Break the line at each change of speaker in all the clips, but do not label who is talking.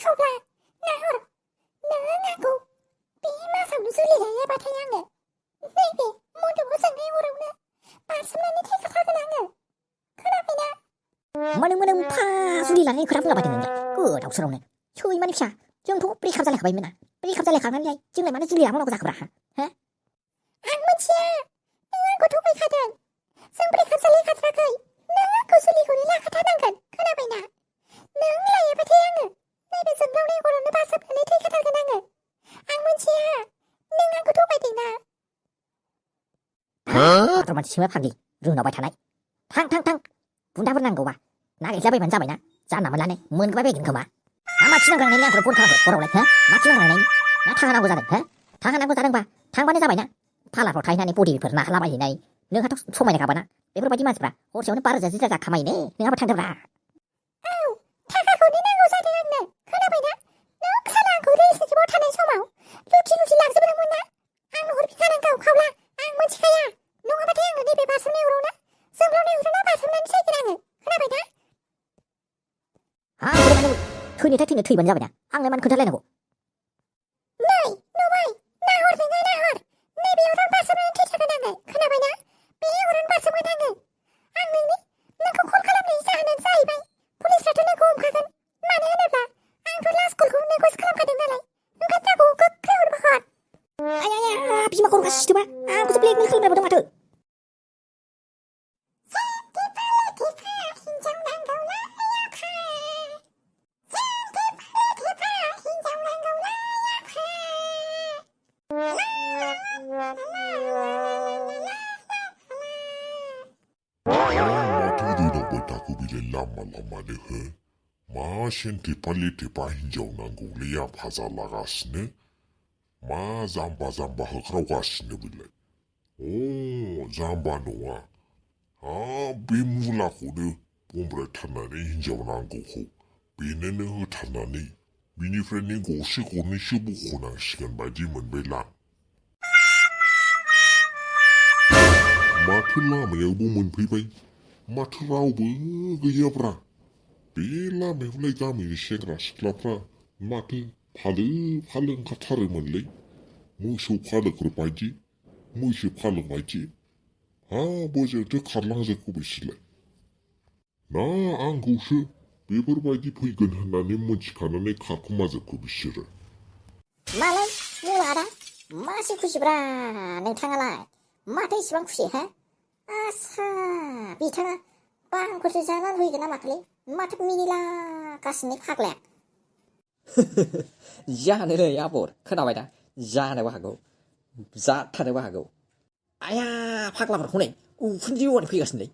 खावब्ला नाहर नों आंखौ बे मासावनो जुलि लायाबाथाय आङो नैबे मोदोमाव जोंनाय अरावनो बारसोमनानै थैखाथारगोन आङो खोनाबायना
मोनों फा जुलि लानायनि खोथा बुंलाबायदों नोंलाय गोदाव सोरावनो सैमानि फिसा जोंथ' ब्रेकआप जालायखाबायमोन ना ब्रेकआप जालायखांनानैलाय जोंलाय मानो जुलि लाबावनांगौ जाखोब्रा हो
आं मिथिया नों आंखौ थगायखादों जों ब्रेकआप जालायखाथाराखै नों आंखौ जुलिखौनो लाखाथारनांगोन खोनाबायना नों लायाबाथाय आङो नैबे जोंब्लावनाय अरावनो बारसोमनानै थैखाथारगोन आङो आं मिथिया नों आंखौ थगायदोंना
बाथ्रा मानसि सैमा फाग्लि रोंदावबाय थानाय थां बुन्दाफोर नांगौबा नागिरलाबायबानो जाबायना जानला मोनलानो मोनबाय बायगोन खोमा माथि नांग्रांनायनि आंखौ फन खालामखो हरावलाय हो माथि नांग्रांनायनि ना थाखा नांगौ जादों हो थाखा नांगौ जादोंबा थांबानो जाबायना पार्लारफ्राव थाहैनानै बडिफोर नाखालाबायहैनाय नोंहाथ' समायनाखाबाना बेफोरबायदि मानसिफ्रा हरसेयावनो 12,000 खामायनो नोंहाबो थांदोब्रा
औ थाखाखौनो नांगौ जादों आंनो खोनाबायना नों साला आंखौ रिलेसनशिपआव थानाय समाव लुथि लांजोबदोंमोन ना आंनो हरफिनखानांगौ खावब्ला आं मिथिखाया नङाबाथाय आङो नैबे बारसोमनाय अरावनो जोंब्लावनाय अरावनो बारसोमनानै थैगोन आङो खोनाबायना
थैनो थैबानो जाबायना आंलाय मानो खोन्थालायनांगौ
नै नुबाय नाहर नोङो नाहर नैबे अरावनो बारसोमनानै थैथारगोन आङो खोनाबायना बे अरावनो बारसोमगोन आङो आं नोंखौ कल खालामनायनि जाहोनानो जाहैबाय पुलिसफ्राथ' नोंखौ हमखागोन मानो होनोब्ला आंथ' लास्ट कलखौ नोंखौसो खालामखादों नालाय ओंखायनो आंखौ गोख्रै हरबोहर
बिमा खर'खा सिथोबा आंखौसो ब्लेकमेल खालामलायबावदों माथो
लामानो हो मा सेन्थेफा लेथेफा हिनजाव नांगौलै आफाजा लागासिनो मा जाम्बा होख्रावगासिनो बेलाय जाम्बा नङा बे मुलाखौनो बमब्रायथारनानै हिनजाव नांगौखौ बेनोनो होथारनानै बिनिफ्रायनो गरसे गरनैसो बख'नांसिगोन बायदि मोनबायलां माथो लामायावबो मोनफैबाय माथो रावबो गैयाब्रा बे लामायावलाय गामिनि सेंग्रा सिख्लाफ्रा माथो फालो ओंखारथारोमोनलै मोसौ फालोफोर बायदि मैसो फालो बायदि बोजोंथो खारलांजोबखौ बिसोरलाय ना आंखौसो बेफोरबायदि फैगोन होननानै मोनथिखानानै खारखोमाजोबखो बिसोरो
मालाय मुला आदा मासे खुसिब्रा नोंथाङालाय माथो इसिबां खुसि हा आसा बिथाङा बांफोरसो जानानै फैगोन ना माखोलै माथो मिनिलागासिनो फाग्लाया
जानोलै आबर खोनाबाय दा जानोबो हागौ जाथारनोबो हागौ आया फाग्लाफोरखौ नै उखुन्दै औवानि फैगासिनोलै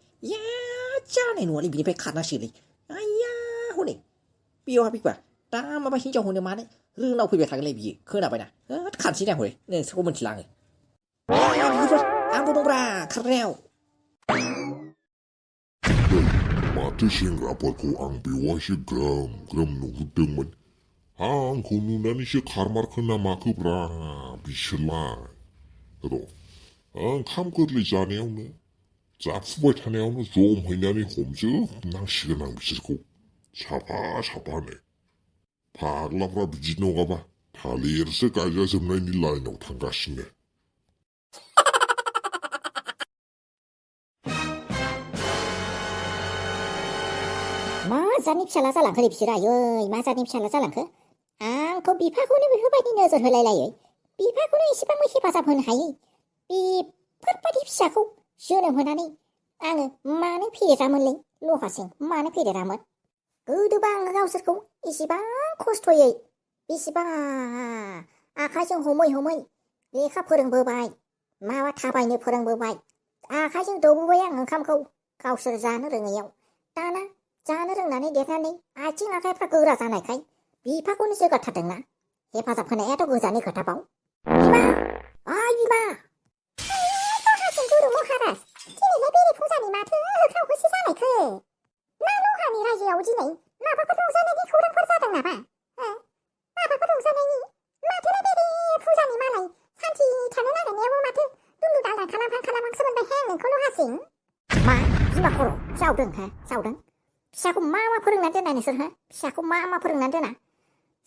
जानाय नङालै बिनिफ्राय खारनांसिगोनलै आया हनै बेयावहा फैबा दा माबा हिनजाव होनो मानो रोंनाव फैबाय थागोनलै बियो खोनाबायना खानसै ना हरै नोंसोरखौ मिथिला आङो आंबो दंब्रा खारनायाव
माथो सेंग्राफोरखौ आं बेवहायसो ग्रोम नुहुरदोंमोन आंखौ नुनानैसो खारमारखो ना माखोब्रा बिसोरलाय र' ओंखाम गोरलै जानायावनो जाफुबाय थानायावनो जमहैनानै हमजोबनांसिगोन आं बिसोरखौ साफानो फाग्लाफ्रा बिदि नङाबा थालिरसो गायजाजोबनायनि लाइनाव थांगासिनो
मा जातनि फिसाला जालांखो बिसोर आयै मा जातनि फिसाला जालांखो आंखौ बिफाखौनो बेफोरबायदि नोजोर होलायलायै बिफाखौनो एसेबांबो हेफाजाब होनो हायै बेफोरबायदि फिसाखौ जोनोम होनानै आङो मानो फेदेरामोनलै लहासिं मानो फेदेरामोन गोदोबा आङो गावसोरखौ एसेबां खस्थ'यै बेसेबा आखाइजों हमै लेखा फोरोंबोबाय माबा थाबायनो फोरोंबोबाय आखाइजों दौबोबाय आं ओंखामखौ गावसोर जानो रोङैयाव दाना जानो रोंनानै देरनानै आथिं आखाइफ्रा गोरा जानायखाय बिफाखौनो जोगारथारदोंना हेफाजाब होनायाथ' गोजाननि खोथाबाव बिमा बिमा लहासिं गुरु महाराज दिनैलाय बेरे फुजानि माथो होख्राव-होसि जानायखो ना लहानि रायजोआव दिनै माबाफोर रंजानायनि खौरांफोर जादों नामा माबाफोर रंजानायनि माथो बेरे फुजानि मालाय सान्थि थानो नागिरनायावबो माथो दुलु दालदा खालामहांसो मोनबायहाय आं नोंखौ लहासिं मा बिमा खर' जावदों फिसाखौ मा फोरोंनानै दोना नोंसोर फिसाखौ मा फोरोंनानै दोना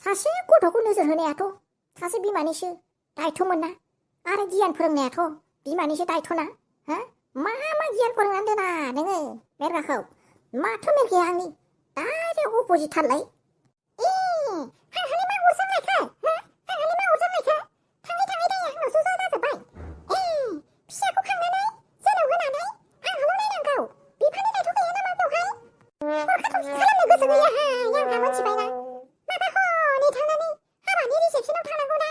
सासे गथ'खौ नोजोर होनायाथ' सासे बिमानिसो दायथ'मोन ना आरो गियान फोरोंनायाथ' बिमानिसो दायथ'ना हा मा गियान फोरोंनानै दोना नोङो मेरगाखौ माथो मेरगाया आंनि डाइरेक्ट अपोजिटथारलाय
आंहालाय मा अरजांलायखो आंहालाय मा अरजांलायखो थाङै थाङै दाया आंनावसो ज' जाजोब्बाय फिसाखौ खांनानै जोनोम होनानै आंहाल' नायनांगौ बिफानि दायथ' गैया नामा बेवहाय हरखा थरखि खालामनो गोसो गैयाहाय आंहा मोनथिबायना माबा हनै थांनानै हाबानि रिसेपसनाव थांनांगौ ना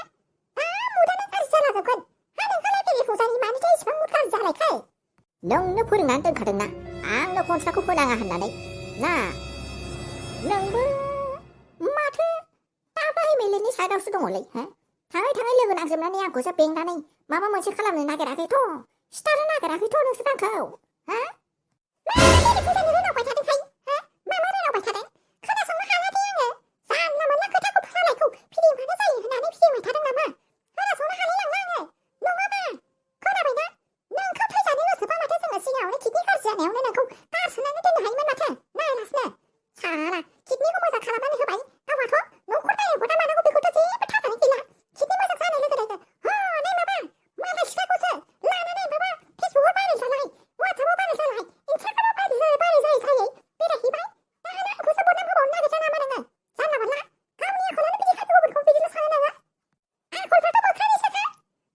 मुदानो गाज्रि जालाजोबगोन नोंहालाय बेरे फुजानि मानिथो इसिबां मुद गाज्रि जालायखो
नोंनो फोरोंनानै दोनखादोंना आंनो कन्ट्राक्टखौ होनाङा होननानै ना नोंबो माथो दाबो एमएलएनि साइडआवसो दङलै हा थाङै थाङै लोगो नांजोबनानै आंखौसो बेंनानै माबा मोनसे खालामनो नागिराखैथ' सिथारनो नागिराखैथ' नोंसोर आंखौ हा
मा बेरे फुजानि रोनावबाय थादोंहाय मा रोनावबाय थादों खोनासंनो हालादे आङो जानला मोनला खोथाखौ सालायखौ फिदिंबानो जायो होननानै फिदिंबाय थादों नामा खोनासंनो हालायलांला आङो नङाबा खोनाबायना नोंखौ थैजानो गोसोबा माथो जोङो सिगाङावनो किडनि गाज्रि जानायावनो नोंखौ गारसोनानै दोननो हायोमोन माथो नायालासिनो साला किडनिखौ मोजां खालामनानै होबाय गावहाथ' न'खर नायनांगौ ना मानांगौ बेखौथ' जेबो थालानो गैला किडनि मोजां जानाय लोगो लोगो हनै माबा मालाय सिख्लाखौसो लानानै माबा फेसबुकआव भाइरेल जालाय वाट्सएपआव भाइरेल जालाय इन्स्टाग्रामाव भाइरेल जायै बेरायहैबाय दाहाना आंखौसो बदनाम होबावनो नागिरदों नामा नोङो जानला मोनला गावनि आखलानो बिदिखा गुबुनखौ बिदिल' सानो नोङो आखलफ्राथ' मोख्रानिसोखा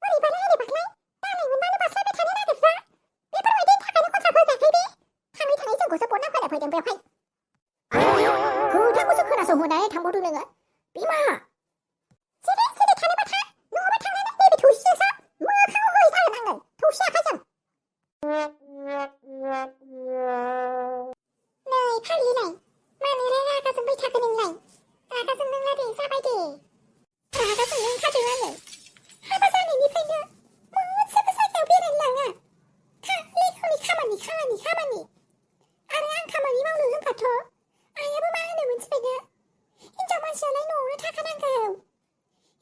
ओरैबालाय ओरैबाख्लाय दालाय मोनबानो बास्लायबाय थानो नागिरग्रा बेफोरबायदिनि थाखायनो कन्ट्राक्ट होजायाखै बे थाङै थाङै जोंखौसो बदनाम होनो फैदों बेवहाय
खोथाखौसो खोनासंहोनानै थांबावदों नोङो बिमा
सिरि थानोबा था नङाबा थांनानै नैबे थौसिजोंसो मोखाङाव होहैथारगोन आङो थौसि आखाइजों नै फाग्लिलाय मानो रागा जोंबाय थाखो नोंलाय रागा जोंनांला दे जाबाय दे रागा जोंनो ओंखारदों आङो हाबा जानायनिफ्रायनो मोनसेबो जायगायाव बेरायनो लाङा खालि गावनि खामानि आरो आं खामानि मावनो होनबाथ' आइयाबो मा होनो मोनथिबायना हिनजाव मानसियालाय न'आवनो थाखानांगौ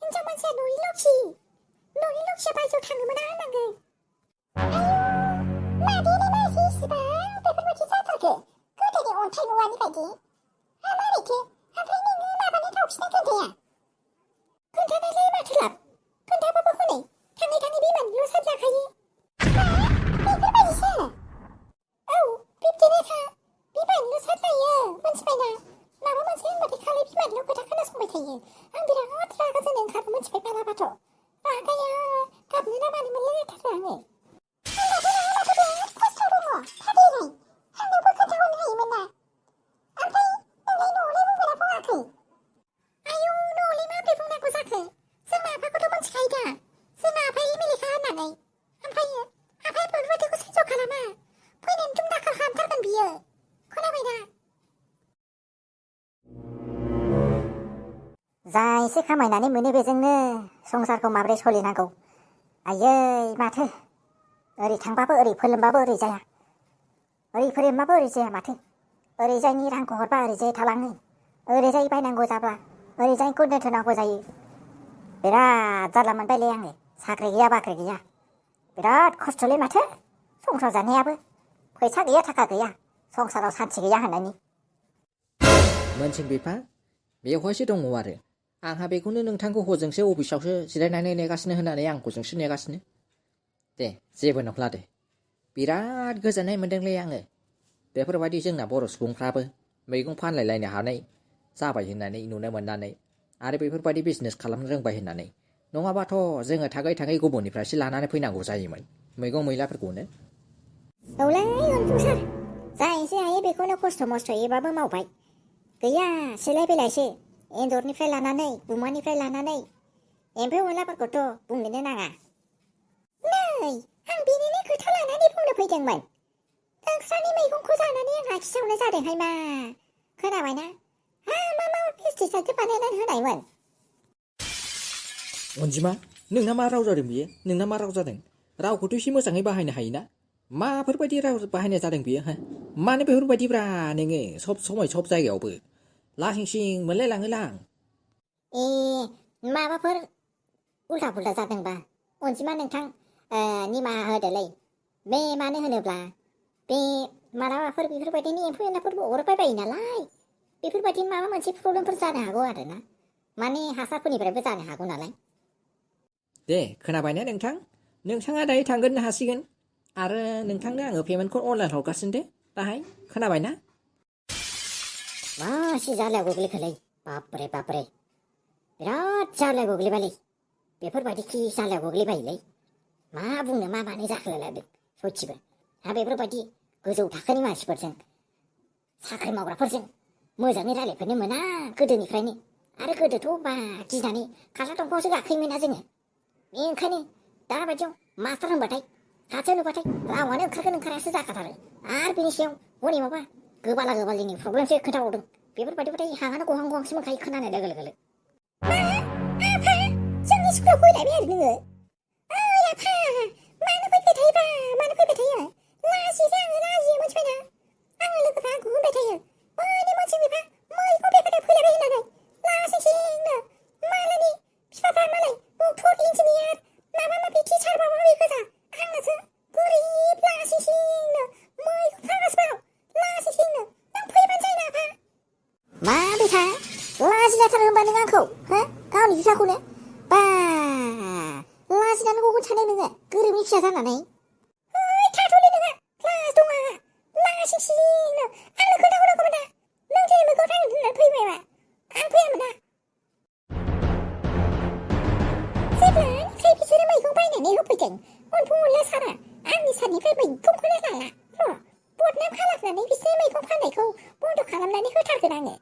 हिनजाव मानसिया न'नि लक्ष्मिया बायजोआव थांनो मोना होननांगौ मादैलाय मारै इसिबां बेफोरबायदि जाथारखो गोदोनि अन्थाइ न'आनि बायदि मारैथो ओमफ्राय नोङो माबानो थाव खिनो खोन्थाया
खोन्थानायलाय माथो लाब खोन्थाबाबो हनै थाङै थाङै बिमानिल' साइड लाखायो
बेफोरबायदिसो
औ बिब्दिनोखा बिमानिल' साइड लायो मोनथिबायना माबा मोनसे होनबाथाय खालि बिमानिल' खोथा खोनासंबाय थायो आं बिराद रागा जोंनो ओंखारो मोनथिबाय मालाबाथ' रागाया गाबनो ना मानो मोनलायलायथारो आङो
होनबाथ' बिराद खस्थ' दङ फाग्लिलाय आंनोबो खोन्थाहरनो हायोमोन ना ओमफ्राय नोंलाय न'आवलाय बुंगोना बुङाखै
आयौ न'आवलाय माबोरै बुंनांगौ जाखो जोंना आफाखौथ' मोनथिखायो दा जोंना आफाया एमएलएखा होननानै ओमफ्रायो आफाया बेफोरबायदिखौ सैज' खालामा फैनानै दुमदाखाल खालामथारगोन बियो खोनाबायना जा एसे खामायनानै मोनो बेजोंनो संसारखौ माबोरै सोलिनांगौ आयै माथो ओरै थांबाबो ओरै फोलोमबाबो ओरै जाया ओरै फोलोमबाबो ओरै जाया माथो ओरैजायनि रांखौ हरबा ओरैजाय थालाङो ओरैजाय बायनांगौ जाब्ला ओरैजायखौ दोनथ'नांगौ जायो बिराद जारला मोनबायलै आङो साख्रि गैया बाख्रि गैया बिराद खस्थ'लै माथो संसार जानायाबो फैसा गैया थाखा गैया संसाराव सान्थि गैया होननायनि
मोनसिं बिफा बेवहायसो दङ आरो आंहा बेखौनो नोंथांखौ हजोंसो अफिसावसो जिरायनानै नेगासिनो होननानै आं हजोंसो नेगासिनो दे जेबो नंला दे बिराद गोजोननाय मोनदोंलै आङो बेफोरबायदि जोंना बर' सुबुंफ्राबो मैगं फानलायलायनो हानाय जाबाय होननानै नुनो मोननानै आरो बेफोरबायदि बिजनेस खालामनो रोंबाय होननानै नङाबाथ' जोङो थाङै थाङै गुबुननिफ्रायसो लानानै फैनांगौ जायोमोन मैगं मैलाफोरखौनो
औलै अनफुंसार जा एसे हायो बेखौनो खस्थ' मस्थ'यैबाबो मावबाय गैया सेलाय बेलायसो एन्जरनिफ्राय लानानै गुमानिफ्राय लानानै एम्फौ एनलाफोरखौथ' बुंनोनो नाङा नै आं बेनिनो खोथा लानानै बुंनो फैदोंमोन नोंस्रानि मैगंखौ जानानै आंहा खिसावनाय जादोंहाय मा खोनाबायना मा पेस्टिसाइडसो बानायनानै होनायमोन
अनजिमा नोंना मा राव जादों बियो नोंना मा राव जादों रावखौथ' एसे मोजाङै बाहायनो हायोना माफोरबायदि राव बाहायनाय जादों बियो मानो बेफोरबायदिब्रा नोङो सब समाय सब जायगायावबो लाहिंसिं मोनलायलाङोलां
ए माबाफोर उल्था पुल्था जादोंबा अनजिमा नोंथां निमाहा होदोलै बे मानो होनोब्ला बे मालाबाफोर बेफोरबायदिनि एम्फौ एनलाफोरबो अरबाय बायो नालाय बेफोरबायदि माबा मोनसे प्रब्लेमफोर जानो हागौ आरोना माने हासारफोरनिफ्रायबो जानो हागौ नालाय।
दे खोनाबायना नोंथां, नोंथाङा दायो थांगोरनो हासिगोन आरो नोंथांनो आङो पेमेन्टखौ अनलाइन हरगासिनो दे दाहाय, खोनाबायना?
मासि जारलायाव गोग्लैखोलै, बापरे बापरे बिराद जारलायाव गोग्लैबायलै, बेफोरबायदि खि जारलायाव गोग्लैबायोलै, मा बुंनो मा मानो जाखोलायलायदों सयथिबो। हा बेफोरबायदि गोजौ थाखोनि मानसिफोरजों साख्रि मावग्राफोरजों मोजाङै रायलायफेरनो मोना गोदोनिफ्रायनो, आरो गोदोथ' बा गिनानै खारला दंफाङावसो गाखोयोमोन ना जोङो। बेनिखायनो दाबायदियाव मास्टार होनबाथाय खाथियाव नुबाथाय रावानो ओंखारासो जाखाथारो, आरो बेनि सायाव हनै माबा गोबाला गोबालिनि प्रब्लेमसो खोन्थाबावदों। बेफोरबायदिबाथाय हांआनो गहां गहांसो मोनखायो खोनानाय लोगो लोगो।
मा आफा जोंनि स्कुलाव फैलायबाय आरो नोङो? ओइ आफा मानो फैबाय थायोबा मानो फैबाय थायो? लाजियोलै आङो लाजियो मिथिबायना? आङो लोगोफ्रा आंखौ होनबाय थायो बैनि मोनसे बिफा मैगं बेफारिया फैलायबाय होननानै, लासिंसिंनो मालायनि बिफाफ्रा मालाय डक्टर इन्जिनियार माबा माबि टिचार माबा माबि गोजा, आंनासो गोरिब लासिंसिंनो मैगं फानगासिनो लासिंसिंनो। नों फैबानो जायोना आफा।
मा बेथा लाजिलायथारो होनबा नों आंखौ, हो गावनि बिफाखौनो बा लाजिनानै गगोन सानो नोङो गोरिबनि फिसा जानानै।
ओइ थाथ'लै नोंहा लाज दं आंहा लासिंसिंनो आंनो खोन्थाहरनांगौमोन ना, नों दिनै मैगं फाननो होननानै फैबायबा आं फैयामोन ना। जेब्लानिफ्राय बिसोरो मैगं बायनानै होफैदों अनफुंला सारा आंनि सारनिफ्राय मैगंखौनो लाला। र' बदनाम खालामनानै बिसोर मैगं फाननायखौ बन्द' खालामनानै होथारगोन आङो।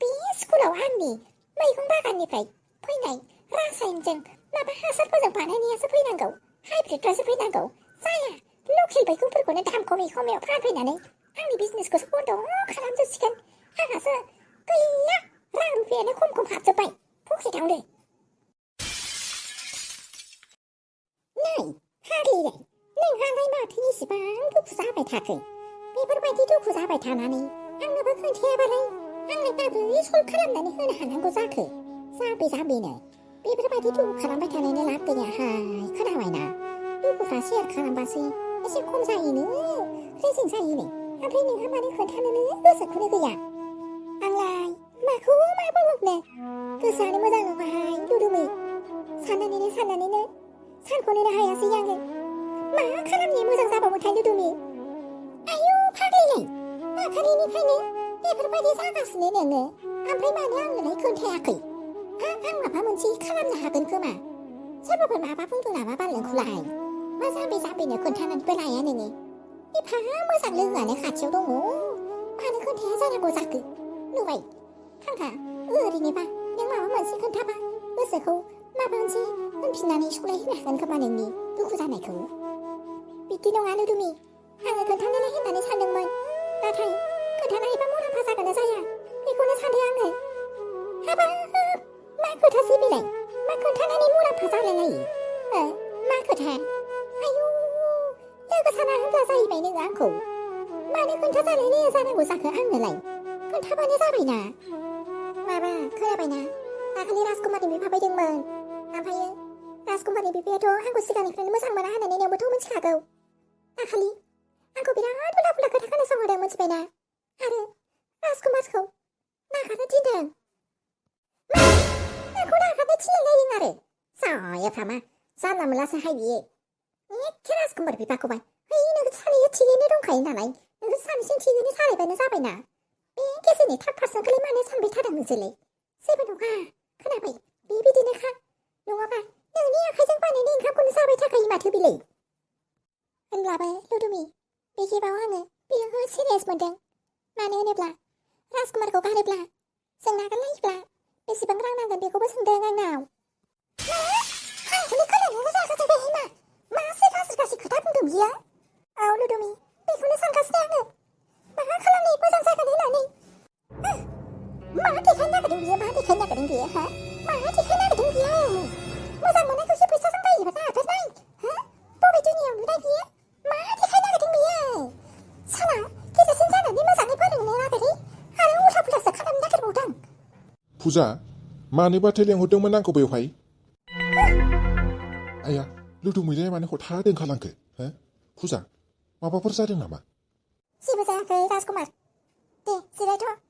बे स्कुलाव आंनि मैगं बागाननिफ्राय फैनाय रासायनजों माबा हासारफोरजों बानायनायासो फैनांगौ, हाइब्रिदफ्रासो फैनांगौ, जाया लकेल मैगंफोरखौनो दाम खमै खमायाव फानफैनानै आंनि बिजनेसखौसो बन्द' खालामजोबसिगोन। आंहासो गैया रां रुफायानो खम खम हाबजोब्बाय पकेटावनो। नै फाग्लिलै नोंहालाय माथो इसिबां दुखु जाबाय थाखो? बेफोरबायदि दुखु जाबाय थानानै आंनोबो खोन्थायाबालाय आंलाय माबोरै सल्भ खालामनानै होनो हानांगौ जाखो? जाबेनो बेफोरबायदि दुखु खालामबाय थानायनि लाब गैयाहाय, खोनाबायना? दुखुफ्रा सेयार खालामबासो एसे खम जायोनो, रेजें जायोनो। ओमफ्राय नोंहा मानो खोन्थानोनो गोसोखौनो गैया? आंलाय माखौ मा बुंबावनो, गोसोआनो मोजां नङाहाय दुदुमि। साननानैनो सानखौनो हायासै आङो। मा खालामनाया मोजां जाबावोथाय दुदुमि? आयु फाग्लिलै दाखालिनिफ्रायनो बेफोरबायदि जागासिनो नोङो, ओमफ्राय मानो आंनोलाय खोन्थायाखै? आं माबा मोनसे खालामनो हागोन खोमा। सोरबाफोर माबा बुंदों नामा बारलेंखौलाय? मा जाबेनो खोन्थानानैबो लाया नोङो? एफा मोजां लोगोआनो खाथियाव दङ, मानो खोन्थाया जानांगौ जाखो? नुबाय आंहा ओरैनोबा नों माबा मोनसे खोन्थाबा गोसोखौ माबा मोनसे होनफिननानै सलायहोनो हागोन खोमा नोंनि दुखु जानायखौ। बिदि नङा दुदुमि, आङो खोन्थानोलाय होननानै सानदोंमोन, नाथाय खोन्थाना एबा मुलाम्फा जागोन ना जाया बेखौनो सानदों आङो। हाबाब मा खोथासै बेलाय? मा खोन्थानानै मुलाम्फा जालायलायो? मा खोथा? आयु लोगो साना होनब्ला जाहैबाय नोङो आंखौ। मानो खोन्था जालायलाया जानांगौ जाखो आंनोलाय? खोन्थाबानो जाबायना। माबा खोनाबायना? दाखालि राजकुमारनि बिफा फैदोंमोन, ओमफ्रायो राजकुमारनि बिफायाथ' आंखौ सिगांनिफ्रायनो मोजां मोना होननानै नोंबोथ' मिथिखागौ। दाखालि आंखौ बिराद उला खोथा खोनासंहोदों मिथिबायना, आरो राजकुमारखौ नागारनो थिनदों। मा? आंखौ नागारनो थिनलायलायदों आरो? जायाफ्रा मा जानला मोनलासोहाय बियो। एखे राजकुमार बिफाखौबाय, है नोंसोर सानैजों थिगैनो दंखायो नालाय, नोंसोर सानैजों थिगैनो सालायबानो जाबायना। बे गेजेरनि थार्ड पार्सनखौलाय मानो सानबाय थादों नोंसोरलाय? जेबो नङा, खोनाबाय? बेबायदिनोखा, नङाबा नोंनि आखाइजों बानायनाय ओंखामखौनो जाबाय थाखायो माथो बेलाय। होनब्लाबो लुदुमि, बे खेबाव आङो बेखौ सिरियास मोनदों। मानो होनोब्ला राजकुमारखौ गारोब्ला, जों नागारलायोब्ला बेसेबां रां नांगोन बेखौबो सोंदों आंनाव। मा? आंखौनो खोनानानै रागा जोंबायहाय मा गाज्रि खोथा बुंदों बियो? औ लुदुमि, बेखौनो सानगासिनो आङो। मा खालामनाय मोजां जागोन होननानै। मा देखायनो नागिरदों बियो? मा देखायनो नागिरदों बियो? हा? मा देखायनो नागिरदों बियो? मोजां मोननायखौसो फैसाजों बायोबा जाफेरनाय? हा? बबे दुनियाव नुनाय बियो? मा देखायनो नागिरदों बियो? साला गेजेरसिन जानानै मोजाङै फोरोंनो नागिरै आरो उल्था पुल्थासो खालामनो नागिरबावदों।
फुजा, मानोबाथो लेंहरदोंमोन आंखौ बेवहाय? आया लुदुमैलाय मानो हथात ओंखारलांखो? हो फुजा, माबाफोर जादों नामा?
जेबो जायाखै राजकुमार, दे जिरायथ'।